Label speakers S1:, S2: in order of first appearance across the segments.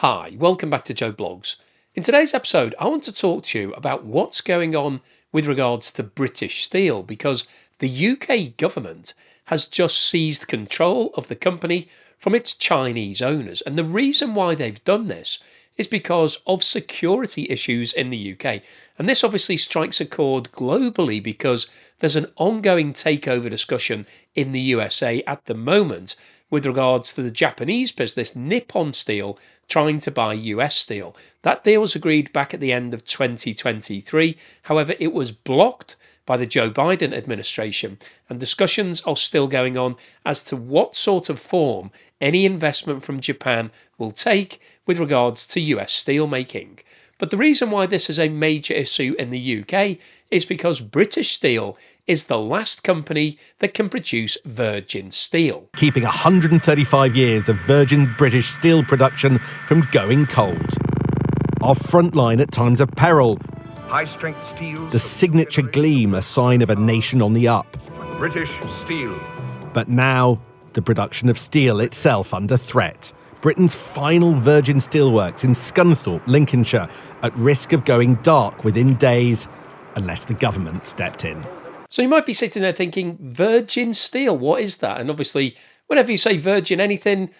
S1: Hi, welcome back to Joe Blogs. In today's episode, I want to talk to you about what's going on with regards to British Steel because the UK government has just seized control of the company from its Chinese owners. And the reason why they've done this is because of security issues in the UK. And this obviously strikes a chord globally because there's an ongoing takeover discussion in the USA at the moment with regards to the Japanese business Nippon Steel trying to buy US Steel. That deal was agreed back at the end of 2023. However, it was blocked by the Joe Biden administration, and discussions are still going on as to what sort of form any investment from Japan will take with regards to US steel making. But the reason why this is a major issue in the UK is because British Steel is the last company that can produce virgin steel,
S2: keeping 135 years of virgin British steel production from going cold. Our front line at times of peril.
S3: High-strength steel.
S2: The signature gleam, a sign of a nation on the up.
S3: British Steel.
S2: But now, the production of steel itself under threat. Britain's final virgin steelworks in Scunthorpe, Lincolnshire, at risk of going dark within days, unless the government stepped in.
S1: So you might be sitting there thinking, virgin steel, what is that? And obviously, whenever you say virgin anything,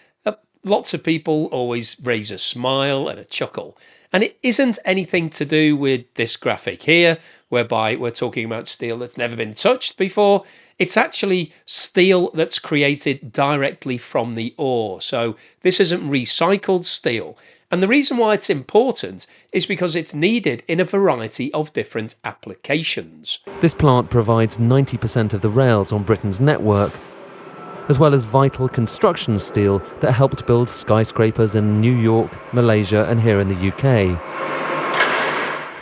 S1: lots of people always raise a smile and a chuckle. And it isn't anything to do with this graphic here, whereby we're talking about steel that's never been touched before. It's actually steel that's created directly from the ore. So this isn't recycled steel. And the reason why it's important is because it's needed in a variety of different applications.
S4: This plant provides 90% of the rails on Britain's network, as well as vital construction steel that helped build skyscrapers in New York, Malaysia and here in the UK.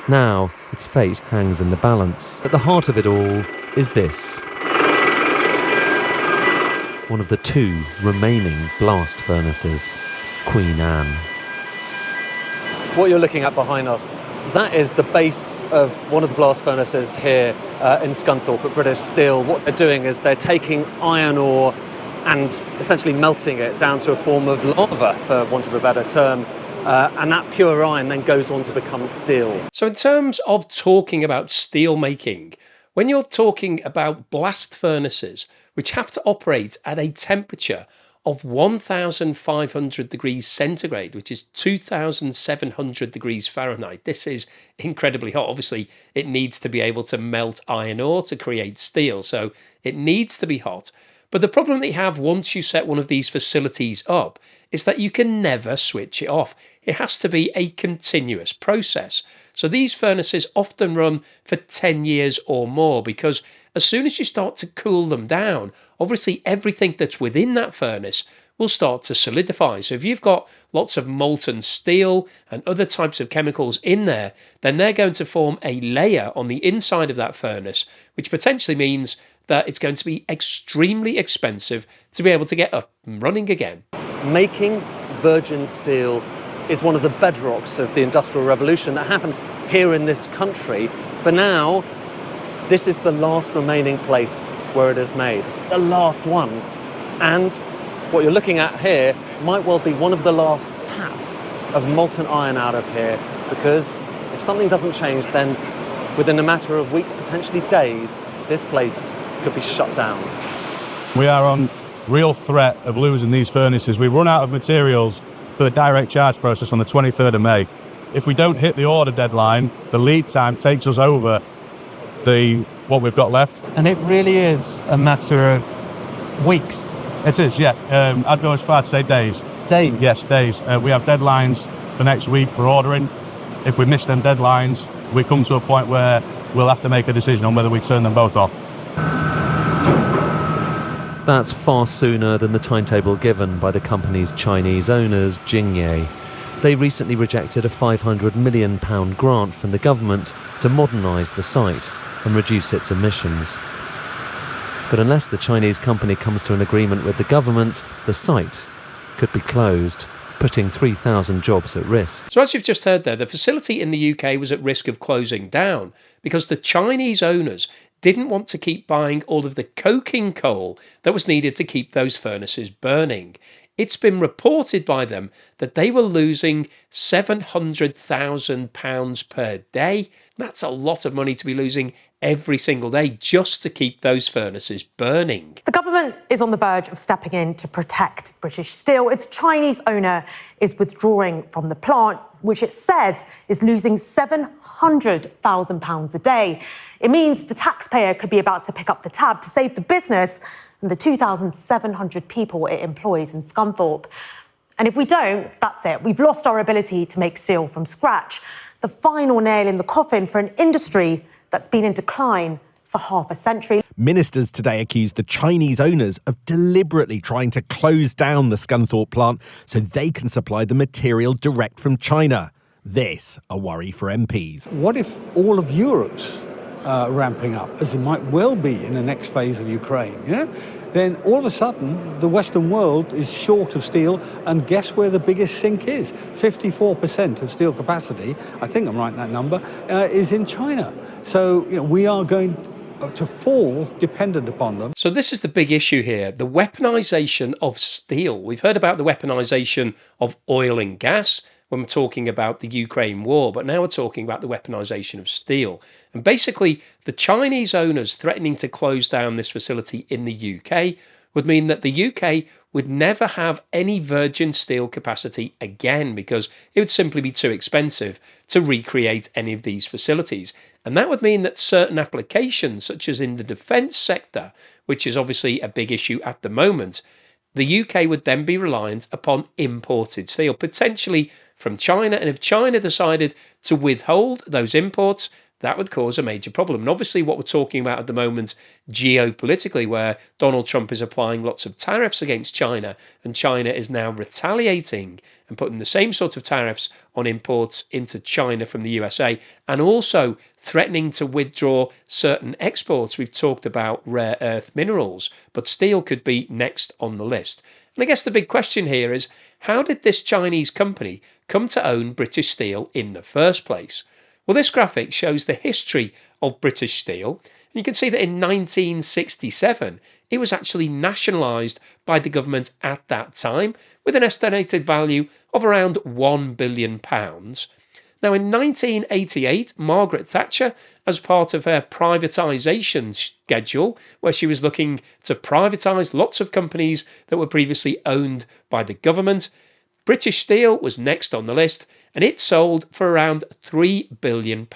S4: Now, its fate hangs in the balance. At the heart of it all is this. One of the two remaining blast furnaces, Queen Anne.
S5: What you're looking at behind us, that is the base of one of the blast furnaces here in Scunthorpe at British Steel. What they're doing is they're taking iron ore and essentially melting it down to a form of lava, for want of a better term, and that pure iron then goes on to become steel.
S1: So in terms of talking about steel making, when you're talking about blast furnaces, which have to operate at a temperature of 1,500 degrees centigrade, which is 2,700 degrees Fahrenheit. This is incredibly hot. Obviously, it needs to be able to melt iron ore to create steel, so it needs to be hot. But the problem that you have once you set one of these facilities up is that you can never switch it off. It has to be a continuous process. So these furnaces often run for 10 years or more because as soon as you start to cool them down, obviously everything that's within that furnace will start to solidify. So if you've got lots of molten steel and other types of chemicals in there, then they're going to form a layer on the inside of that furnace, which potentially means that it's going to be extremely expensive to be able to get up and running again.
S5: Making virgin steel is one of the bedrocks of the Industrial Revolution that happened here in this country. But now, this is the last remaining place where it is made. The last one. And what you're looking at here might well be one of the last taps of molten iron out of here, because if something doesn't change, then within a matter of weeks, potentially days, this place could be shut down.
S6: We are on real threat of losing these furnaces. We run out of materials for the direct charge process on the 23rd of May. If we don't hit the order deadline, the lead time takes us over what we've got left.
S7: And it really is a matter of weeks.
S6: It is, yeah. I'd go as far to say days.
S7: Days?
S6: Yes, days. We have deadlines for next week for ordering. If we miss them deadlines, we come to a point where we'll have to make a decision on whether we turn them both off.
S4: That's far sooner than the timetable given by the company's Chinese owners, Jingye. They recently rejected a £500 million grant from the government to modernise the site and reduce its emissions. But unless the Chinese company comes to an agreement with the government, the site could be closed, putting 3,000 jobs at risk.
S1: So as you've just heard there, the facility in the UK was at risk of closing down because the Chinese owners didn't want to keep buying all of the coking coal that was needed to keep those furnaces burning. it's been reported by them that they were losing £700,000 per day. That's a lot of money to be losing every single day just to keep those furnaces burning.
S8: The government is on the verge of stepping in to protect British Steel. Its Chinese owner is withdrawing from the plant, which it says is losing £700,000 a day. It means the taxpayer could be about to pick up the tab to save the business and the 2,700 people it employs in Scunthorpe. And if we don't, that's it. We've lost our ability to make steel from scratch. The final nail in the coffin for an industry that's been in decline for half a century.
S2: Ministers today accused the Chinese owners of deliberately trying to close down the Scunthorpe plant so they can supply the material direct from China. This a worry for MPs.
S9: What if all of Europe's ramping up, as it might well be in the next phase of Ukraine? Then all of a sudden, the Western world is short of steel, and guess where the biggest sink is? 54% of steel capacity, I think I'm right in that number, is in China. So we are going to fall dependent upon them.
S1: So this is the big issue here, the weaponization of steel. We've heard about the weaponization of oil and gas when we're talking about the Ukraine war, but now we're talking about the weaponization of steel. And basically, the Chinese owners threatening to close down this facility in the UK would mean that the UK would never have any virgin steel capacity again because it would simply be too expensive to recreate any of these facilities. And that would mean that certain applications, such as in the defence sector, which is obviously a big issue at the moment, the UK would then be reliant upon imported steel, potentially from China. And if China decided to withhold those imports, that would cause a major problem. And obviously what we're talking about at the moment geopolitically, where Donald Trump is applying lots of tariffs against China, and China is now retaliating and putting the same sort of tariffs on imports into China from the USA, and also threatening to withdraw certain exports. We've talked about rare earth minerals, but steel could be next on the list. And I guess the big question here is, how did this Chinese company come to own British Steel in the first place? Well, this graphic shows the history of British Steel. And you can see that in 1967, it was actually nationalised by the government at that time with an estimated value of around £1 billion. Now, in 1988, Margaret Thatcher, as part of her privatisation schedule, where she was looking to privatise lots of companies that were previously owned by the government, British Steel was next on the list, and it sold for around £3 billion.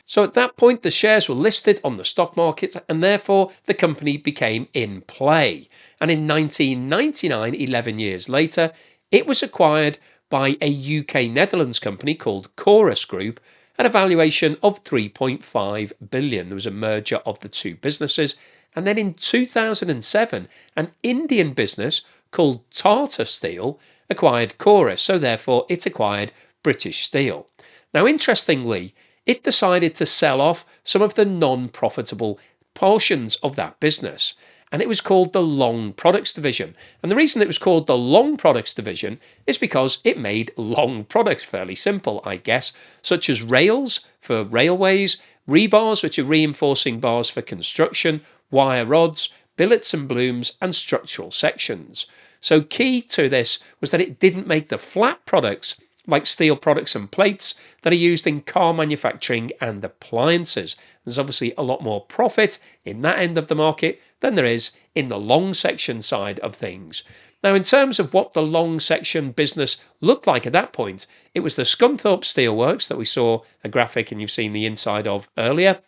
S1: So at that point, the shares were listed on the stock market, and therefore the company became in play. And in 1999, 11 years later, it was acquired by a UK Netherlands company called Chorus Group at a valuation of £3.5 billion. There was a merger of the two businesses. And then in 2007, an Indian business called Tata Steel acquired Chorus, so therefore it acquired British Steel. Now, interestingly, it decided to sell off some of the non-profitable portions of that business, and it was called the Long Products Division. And the reason it was called the Long Products Division is because it made long products, fairly simple, I guess, such as rails for railways, rebars, which are reinforcing bars for construction, wire rods, billets and blooms, and structural sections. So key to this was that it didn't make the flat products like steel products and plates that are used in car manufacturing and appliances. There's obviously a lot more profit in that end of the market than there is in the long section side of things. Now, in terms of what the long section business looked like at that point, it was the Scunthorpe Steelworks that we saw a graphic and you've seen the inside of earlier,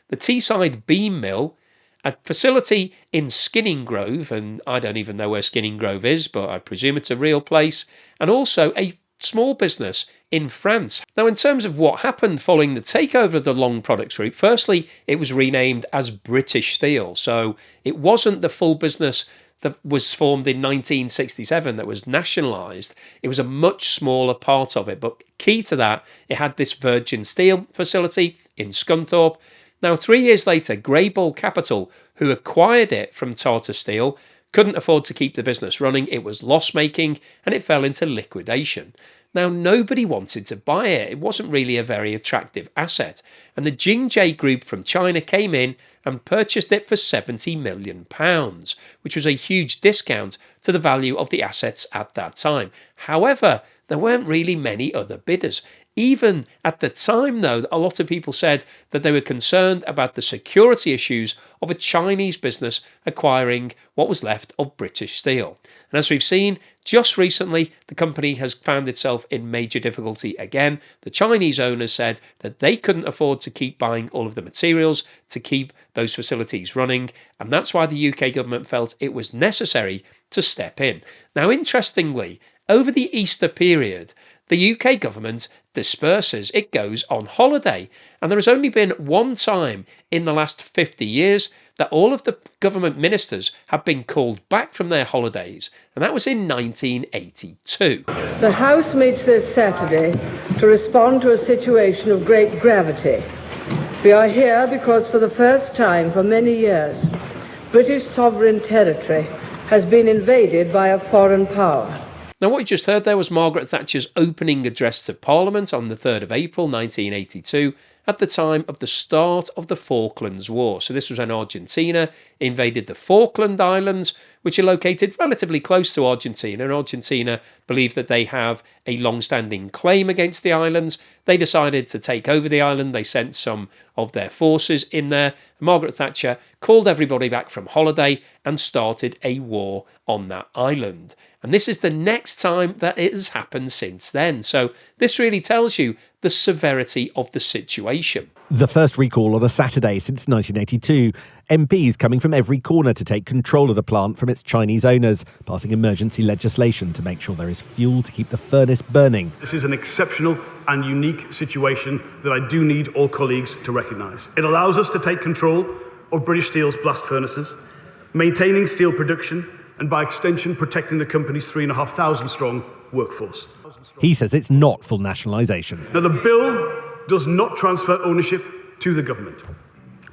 S1: the Teesside Beam Mill, a facility in Skinning Grove, and I don't even know where Skinning Grove is, but I presume it's a real place, and also a small business in France. Now, in terms of what happened following the takeover of the Long Products Group, firstly, it was renamed as British Steel. So it wasn't the full business that was formed in 1967 that was nationalised. It was a much smaller part of it. But key to that, it had this virgin steel facility in Scunthorpe. Now, 3 years later, Greybull Capital, who acquired it from Tata Steel, couldn't afford to keep the business running. It was loss-making and it fell into liquidation. Now, nobody wanted to buy it. It wasn't really a very attractive asset. And the Jingye Group from China came in and purchased it for £70 million, which was a huge discount to the value of the assets at that time. However, there weren't really many other bidders. Even at the time, though, a lot of people said that they were concerned about the security issues of a Chinese business acquiring what was left of British steel. And as we've seen, just recently, the company has found itself in major difficulty again. The Chinese owners said that they couldn't afford to keep buying all of the materials to keep those facilities running, and that's why the UK government felt it was necessary to step in. Now, interestingly, over the Easter period, the UK government disperses, it goes on holiday, and there has only been one time in the last 50 years that all of the government ministers have been called back from their holidays, and that was in 1982.
S10: The House meets this Saturday to respond to a situation of great gravity. We are here because for the first time for many years, British sovereign territory has been invaded by a foreign power.
S1: Now, what you just heard there was Margaret Thatcher's opening address to Parliament on the 3rd of April 1982 at the time of the start of the Falklands War. So this was when Argentina invaded the Falkland Islands, which are located relatively close to Argentina, and Argentina believe that they have a long-standing claim against the islands. They decided to take over the island. They sent some of their forces in there. Margaret Thatcher called everybody back from holiday and started a war on that island. And this is the next time that it has happened since then. So this really tells you the severity of the situation.
S2: The first recall on a Saturday since 1982. MPs coming from every corner to take control of the plant from its Chinese owners, passing emergency legislation to make sure there is fuel to keep the furnace burning.
S11: This is an exceptional and unique situation that I do need all colleagues to recognise. It allows us to take control of British Steel's blast furnaces, maintaining steel production, and by extension protecting the company's 3,500 strong workforce.
S2: He says it's not full nationalisation.
S11: Now, the bill does not transfer ownership to the government.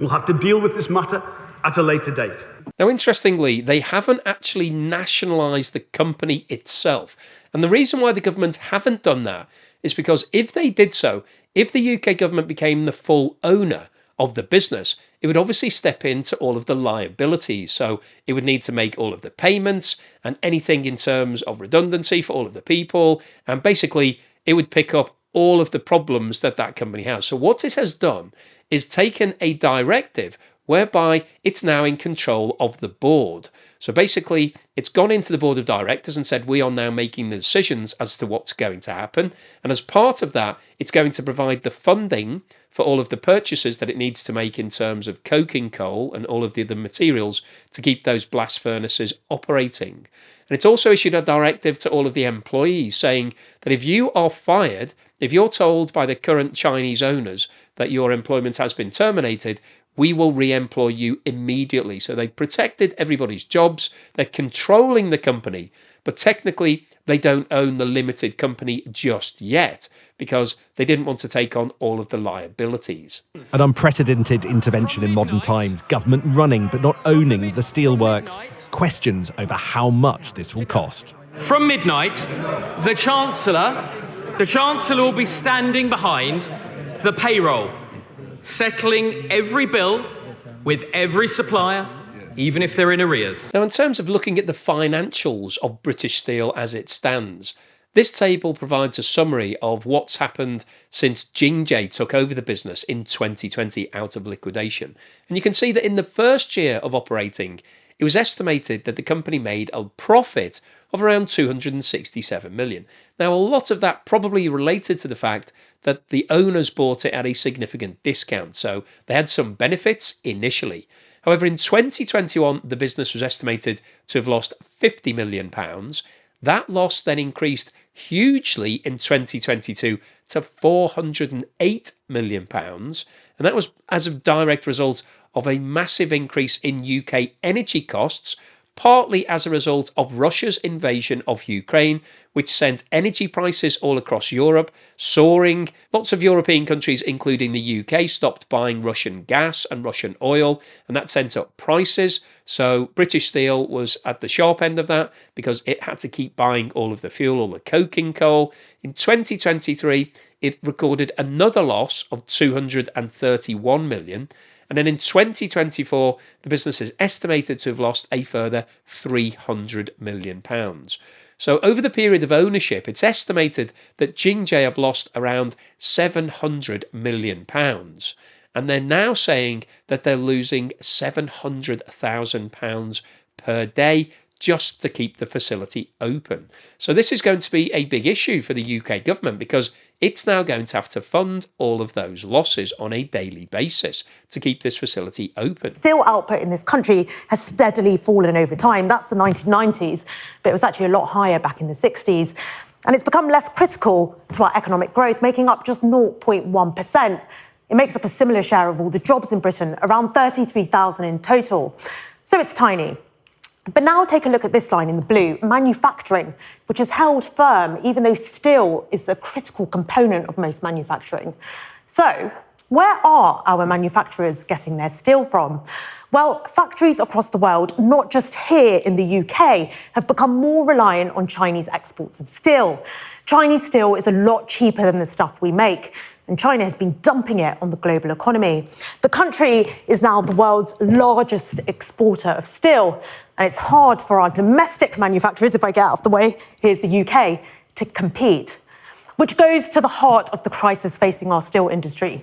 S11: We'll have to deal with this matter at a later date.
S1: Now, interestingly, they haven't actually nationalised the company itself. And the reason why the government haven't done that is because if they did so, if the UK government became the full owner of the business, it would obviously step into all of the liabilities. So it would need to make all of the payments and anything in terms of redundancy for all of the people. And basically, it would pick up all of the problems that that company has. So what it has done is taken a directive whereby it's now in control of the board. So basically, it's gone into the board of directors and said, we are now making the decisions as to what's going to happen. And as part of that, it's going to provide the funding for all of the purchases that it needs to make in terms of coking coal and all of the other materials to keep those blast furnaces operating. And it's also issued a directive to all of the employees saying that if you are fired, if you're told by the current Chinese owners that your employment has been terminated, we will re-employ you immediately. So they protected everybody's jobs. They're controlling the company, but technically they don't own the limited company just yet because they didn't want to take on all of the liabilities.
S2: An unprecedented intervention in modern times, government running but not owning the steelworks. Questions over how much this will cost.
S12: From midnight, the Chancellor will be standing behind the payroll, settling every bill with every supplier, even if they're in arrears.
S1: Now, in terms of looking at the financials of British Steel as it stands, this table provides a summary of what's happened since Jingye took over the business in 2020 out of liquidation. And you can see that in the first year of operating, it was estimated that the company made a profit of around 267 million. Now, a lot of that probably related to the fact that the owners bought it at a significant discount, so they had some benefits initially. However, in 2021, the business was estimated to have lost £50 million. That loss then increased hugely in 2022 to £408 million. And that was as a direct result of a massive increase in UK energy costs, partly as a result of Russia's invasion of Ukraine, which sent energy prices all across Europe soaring. Lots of European countries, including the UK, stopped buying Russian gas and Russian oil, and that sent up prices. So British Steel was at the sharp end of that because it had to keep buying all of the fuel, all the coking coal. In 2023, it recorded another loss of 231 million. And then in 2024, the business is estimated to have lost a further £300 million. So over the period of ownership, it's estimated that Jingye have lost around £700 million. And they're now saying that they're losing £700,000 per day just to keep the facility open. So this is going to be a big issue for the UK government because it's now going to have to fund all of those losses on a daily basis to keep this facility open.
S8: Steel output in this country has steadily fallen over time. That's the 1990s, but it was actually a lot higher back in the 60s. And it's become less critical to our economic growth, making up just 0.1%. It makes up a similar share of all the jobs in Britain, around 33,000 in total. So it's tiny. But now take a look at this line in the blue, manufacturing, which has held firm, even though steel is a critical component of most manufacturing. So where are our manufacturers getting their steel from? Well, factories across the world, not just here in the UK, have become more reliant on Chinese exports of steel. Chinese steel is a lot cheaper than the stuff we make, and China has been dumping it on the global economy. The country is now the world's largest exporter of steel, and it's hard for our domestic manufacturers, if I get out of the way, here's the UK, to compete. Which goes to the heart of the crisis facing our steel industry.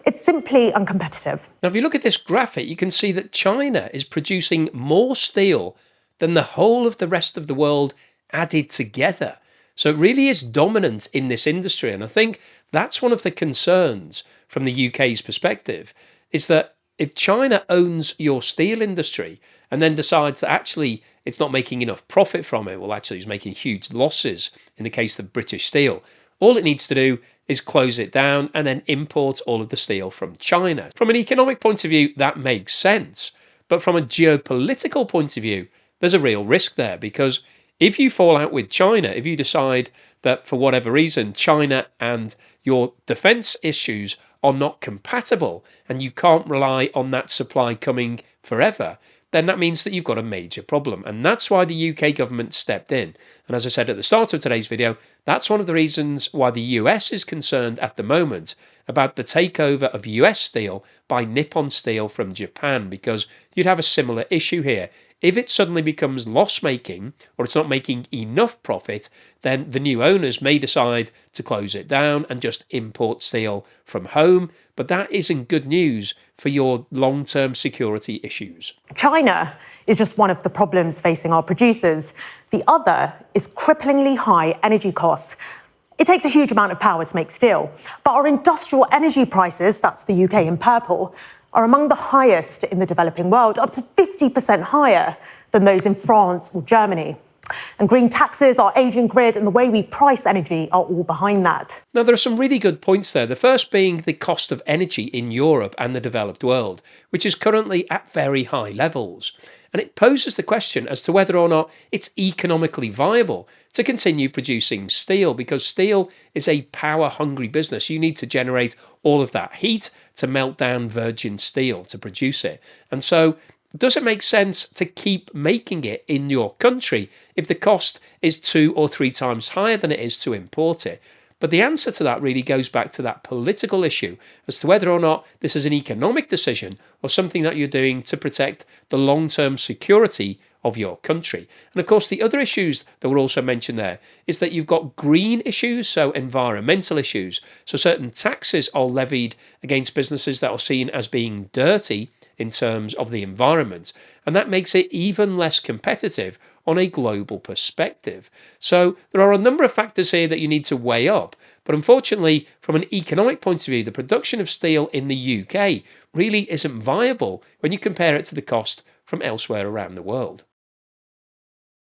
S8: It's simply uncompetitive.
S1: Now, if you look at this graphic, you can see that China is producing more steel than the whole of the rest of the world added together. So it really is dominant in this industry. And I think that's one of the concerns from the UK's perspective, is that if China owns your steel industry and then decides that actually it's not making enough profit from it, well, actually it's making huge losses in the case of British Steel, all it needs to do is close it down and then import all of the steel from China. From an economic point of view, that makes sense. But from a geopolitical point of view, there's a real risk there, because if you fall out with China, if you decide that for whatever reason China and your defence issues are not compatible and you can't rely on that supply coming forever, then that means that you've got a major problem. And that's why the UK government stepped in. And as I said at the start of today's video, that's one of the reasons why the US is concerned at the moment about the takeover of US steel by Nippon Steel from Japan, because you'd have a similar issue here. If it suddenly becomes loss-making or it's not making enough profit, then the new owners may decide to close it down and just import steel from home. But that isn't good news for your long-term security issues.
S8: China is just one of the problems facing our producers. The other is cripplingly high energy costs. It takes a huge amount of power to make steel, but our industrial energy prices, that's the UK in purple, are among the highest in the developing world, up to 50% higher than those in France or Germany. And green taxes, our ageing grid, and the way we price energy are all behind that.
S1: Now, there are some really good points there. The first being the cost of energy in Europe and the developed world, which is currently at very high levels. And it poses the question as to whether or not it's economically viable to continue producing steel, because steel is a power-hungry business. You need to generate all of that heat to melt down virgin steel to produce it. And so does it make sense to keep making it in your country if the cost is 2 or 3 times higher than it is to import it? But the answer to that really goes back to that political issue as to whether or not this is an economic decision or something that you're doing to protect the long-term security of your country. And of course, the other issues that were also mentioned there is that you've got green issues, so environmental issues. So certain taxes are levied against businesses that are seen as being dirty in terms of the environment, and that makes it even less competitive on a global perspective. So there are a number of factors here that you need to weigh up, but unfortunately, from an economic point of view, the production of steel in the UK really isn't viable when you compare it to the cost from elsewhere around the world.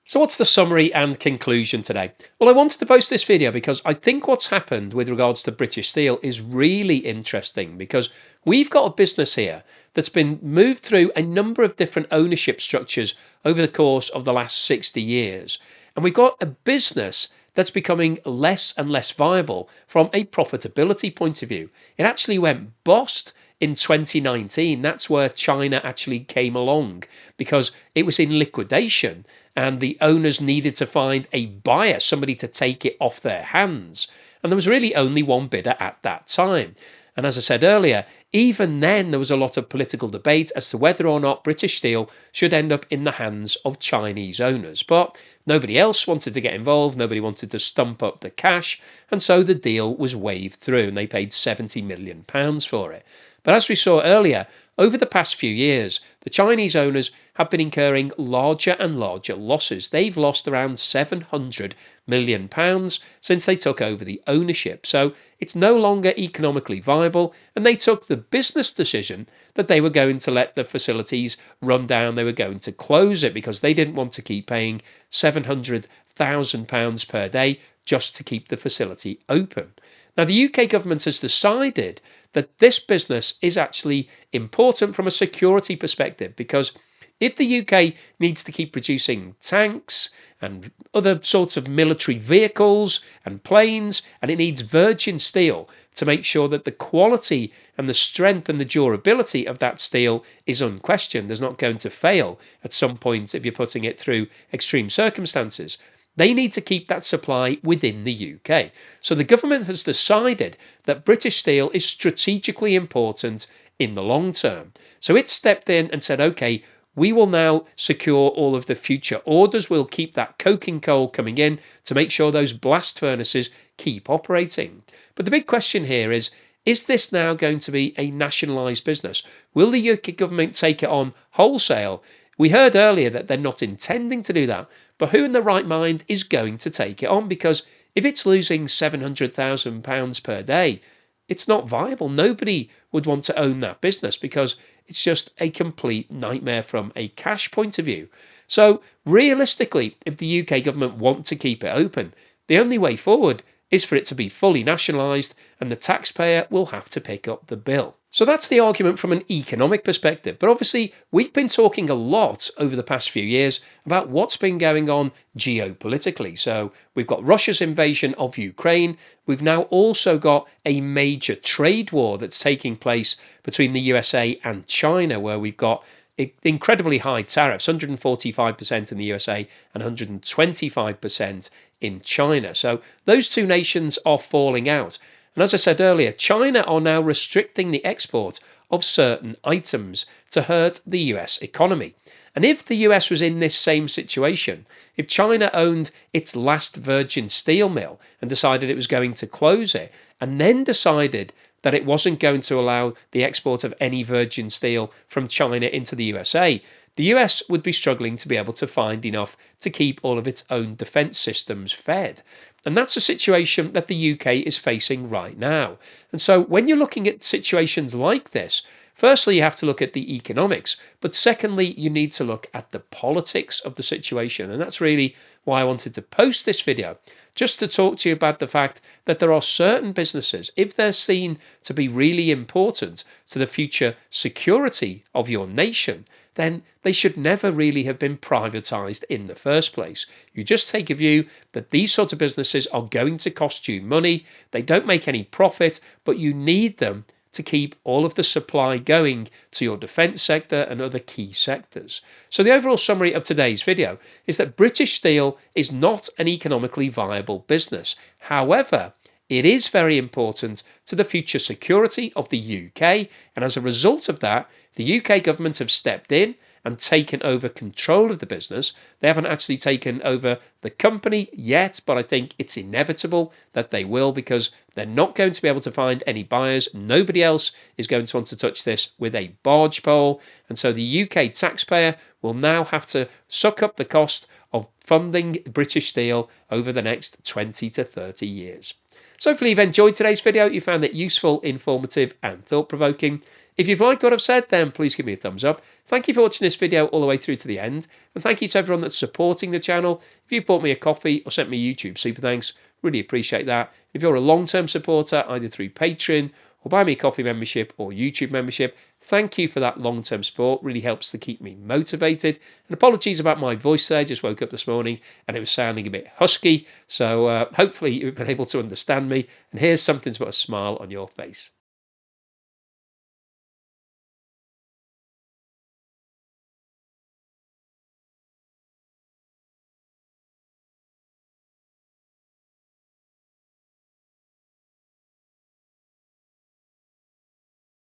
S1: So what's the summary and conclusion today? Well, I wanted to post this video because I think what's happened with regards to British Steel is really interesting, because we've got a business here that's been moved through a number of different ownership structures over the course of the last 60 years. And we've got a business that's becoming less and less viable from a profitability point of view. It actually went bust in 2019. That's where China actually came along, because it was in liquidation and the owners needed to find a buyer, somebody to take it off their hands. And there was really only one bidder at that time. And as I said earlier, even then there was a lot of political debate as to whether or not British Steel should end up in the hands of Chinese owners. But nobody else wanted to get involved, nobody wanted to stump up the cash, and so the deal was waved through and they paid £70 million for it. But as we saw earlier, over the past few years, the Chinese owners have been incurring larger and larger losses. They've lost around £700 million since they took over the ownership. So it's no longer economically viable, and they took the business decision that they were going to let the facilities run down. They were going to close it because they didn't want to keep paying £700,000 per day just to keep the facility open. Now, the UK government has decided that this business is actually important from a security perspective, because if the UK needs to keep producing tanks and other sorts of military vehicles and planes, and it needs virgin steel to make sure that the quality and the strength and the durability of that steel is unquestioned, there's not going to fail at some point if you're putting it through extreme circumstances, they need to keep that supply within the UK. So the government has decided that British Steel is strategically important in the long term. So it stepped in and said, okay, we will now secure all of the future orders. We'll keep that coking coal coming in to make sure those blast furnaces keep operating. But the big question here is this now going to be a nationalised business? Will the UK government take it on wholesale? We heard earlier that they're not intending to do that, but who in their right mind is going to take it on? Because if it's losing £700,000 per day, it's not viable. Nobody would want to own that business because it's just a complete nightmare from a cash point of view. So realistically, if the UK government want to keep it open, the only way forward is for it to be fully nationalised, and the taxpayer will have to pick up the bill. So that's the argument from an economic perspective. But obviously, we've been talking a lot over the past few years about what's been going on geopolitically. So we've got Russia's invasion of Ukraine. We've now also got a major trade war that's taking place between the USA and China, where we've got incredibly high tariffs, 145% in the USA and 125% in China. So those two nations are falling out. And as I said earlier, China are now restricting the export of certain items to hurt the US economy. And if the US was in this same situation, if China owned its last virgin steel mill and decided it was going to close it, and then decided that it wasn't going to allow the export of any virgin steel from China into the USA, the US would be struggling to be able to find enough to keep all of its own defence systems fed. And that's a situation that the UK is facing right now. And so when you're looking at situations like this, firstly, you have to look at the economics, but secondly, you need to look at the politics of the situation. And that's really why I wanted to post this video, just to talk to you about the fact that there are certain businesses, if they're seen to be really important to the future security of your nation, then they should never really have been privatised in the first place. You just take a view that these sort of businesses are going to cost you money, they don't make any profit, but you need them to keep all of the supply going to your defence sector and other key sectors. So the overall summary of today's video is that British Steel is not an economically viable business. However, it is very important to the future security of the UK, and as a result of that, the UK government have stepped in and taken over control of the business. They haven't actually taken over the company yet, but I think it's inevitable that they will, because they're not going to be able to find any buyers. Nobody else is going to want to touch this with a barge pole. And so the UK taxpayer will now have to suck up the cost of funding British Steel over the next 20 to 30 years. So hopefully you've enjoyed today's video. You found it useful, informative and thought-provoking. If you've liked what I've said, then please give me a thumbs up. Thank you for watching this video all the way through to the end. And thank you to everyone that's supporting the channel. If you bought me a coffee or sent me a YouTube super thanks, really appreciate that. If you're a long-term supporter, either through Patreon or Buy Me a Coffee membership or YouTube membership, thank you for that long-term support. Really helps to keep me motivated. And apologies about my voice there. Just woke up this morning and it was sounding a bit husky. So hopefully you've been able to understand me. And here's something to put a smile on your face.